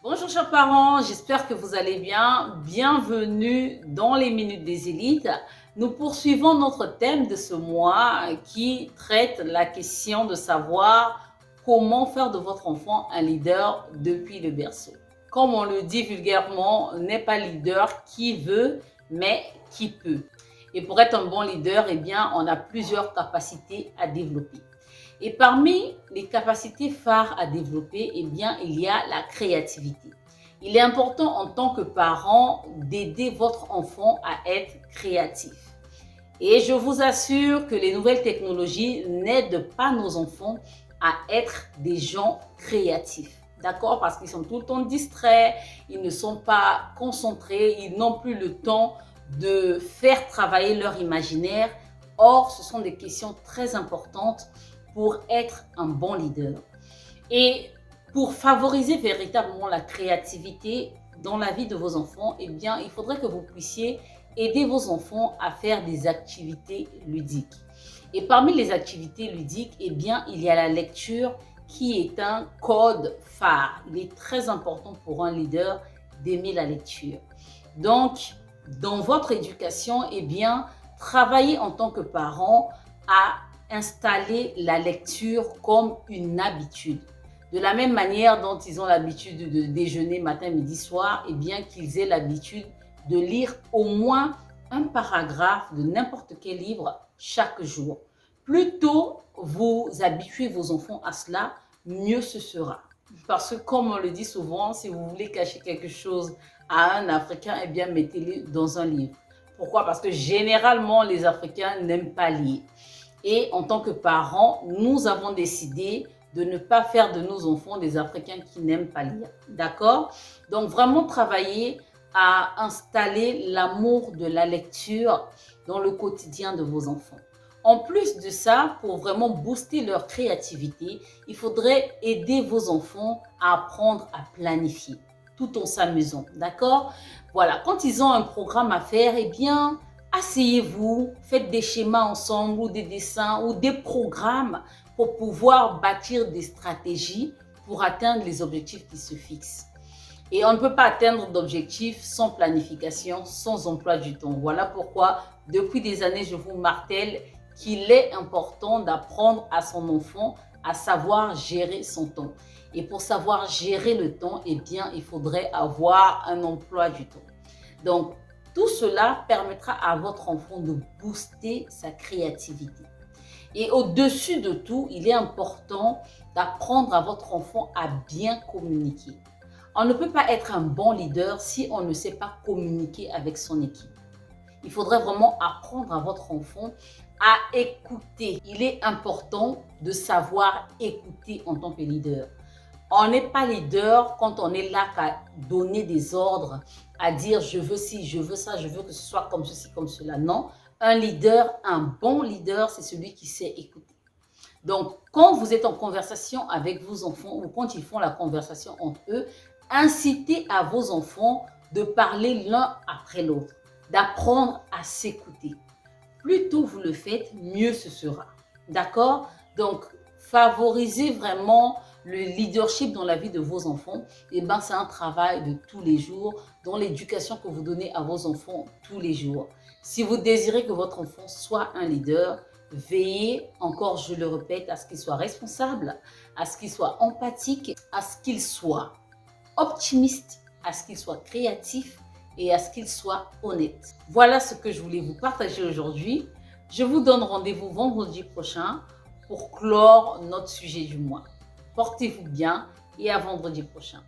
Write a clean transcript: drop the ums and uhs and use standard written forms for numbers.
Bonjour chers parents, j'espère que vous allez bien. Bienvenue dans les Minutes des Élites. Nous poursuivons notre thème de ce mois qui traite la question de savoir comment faire de votre enfant un leader depuis le berceau. Comme on le dit vulgairement, n'est pas leader qui veut, mais qui peut. Et pour être un bon leader, eh bien, on a plusieurs capacités à développer. Et parmi les capacités phares à développer, eh bien, il y a la créativité. Il est important en tant que parent d'aider votre enfant à être créatif. Et je vous assure que les nouvelles technologies n'aident pas nos enfants à être des gens créatifs. D'accord? Parce qu'ils sont tout le temps distraits, ils ne sont pas concentrés, ils n'ont plus le temps de faire travailler leur imaginaire. Or, ce sont des questions très importantes pour être un bon leader. Et pour favoriser véritablement la créativité dans la vie de vos enfants, eh bien, il faudrait que vous puissiez aider vos enfants à faire des activités ludiques. Et parmi les activités ludiques, eh bien, il y a la lecture qui est un code phare. Il est très important pour un leader d'aimer la lecture. Donc, dans votre éducation, eh bien, travaillez en tant que parent à installer la lecture comme une habitude. De la même manière dont ils ont l'habitude de déjeuner matin, midi, soir, et bien qu'ils aient l'habitude de lire au moins un paragraphe de n'importe quel livre chaque jour. Plus tôt vous habituez vos enfants à cela, mieux ce sera. Parce que comme on le dit souvent, si vous voulez cacher quelque chose à un Africain, eh bien mettez-le dans un livre. Pourquoi? Parce que généralement, les Africains n'aiment pas lire. Et en tant que parents, nous avons décidé de ne pas faire de nos enfants des Africains qui n'aiment pas lire. D'accord? Donc, vraiment travailler à installer l'amour de la lecture dans le quotidien de vos enfants. En plus de ça, pour vraiment booster leur créativité, il faudrait aider vos enfants à apprendre à planifier tout en s'amusant. D'accord? Voilà, quand ils ont un programme à faire, eh bien, asseyez-vous, faites des schémas ensemble ou des dessins ou des programmes pour pouvoir bâtir des stratégies pour atteindre les objectifs qui se fixent. Et on ne peut pas atteindre d'objectifs sans planification, sans emploi du temps. Voilà pourquoi, depuis des années, je vous martèle qu'il est important d'apprendre à son enfant à savoir gérer son temps. Et pour savoir gérer le temps, eh bien, il faudrait avoir un emploi du temps. Donc, tout cela permettra à votre enfant de booster sa créativité. Et au-dessus de tout, il est important d'apprendre à votre enfant à bien communiquer. On ne peut pas être un bon leader si on ne sait pas communiquer avec son équipe. Il faudrait vraiment apprendre à votre enfant à écouter. Il est important de savoir écouter en tant que leader. On n'est pas leader quand on est là qu'à donner des ordres, à dire je veux ci, je veux ça, je veux que ce soit comme ceci, comme cela. Non, un leader, un bon leader, c'est celui qui sait écouter. Donc, quand vous êtes en conversation avec vos enfants ou quand ils font la conversation entre eux, incitez à vos enfants de parler l'un après l'autre, d'apprendre à s'écouter. Plus tôt vous le faites, mieux ce sera. D'accord? Donc, favorisez vraiment le leadership dans la vie de vos enfants. Et ben, c'est un travail de tous les jours, dans l'éducation que vous donnez à vos enfants tous les jours. Si vous désirez que votre enfant soit un leader, veillez, encore je le répète, à ce qu'il soit responsable, à ce qu'il soit empathique, à ce qu'il soit optimiste, à ce qu'il soit créatif et à ce qu'il soit honnête. Voilà ce que je voulais vous partager aujourd'hui. Je vous donne rendez-vous vendredi prochain pour clore notre sujet du mois. Portez-vous bien et à vendredi prochain.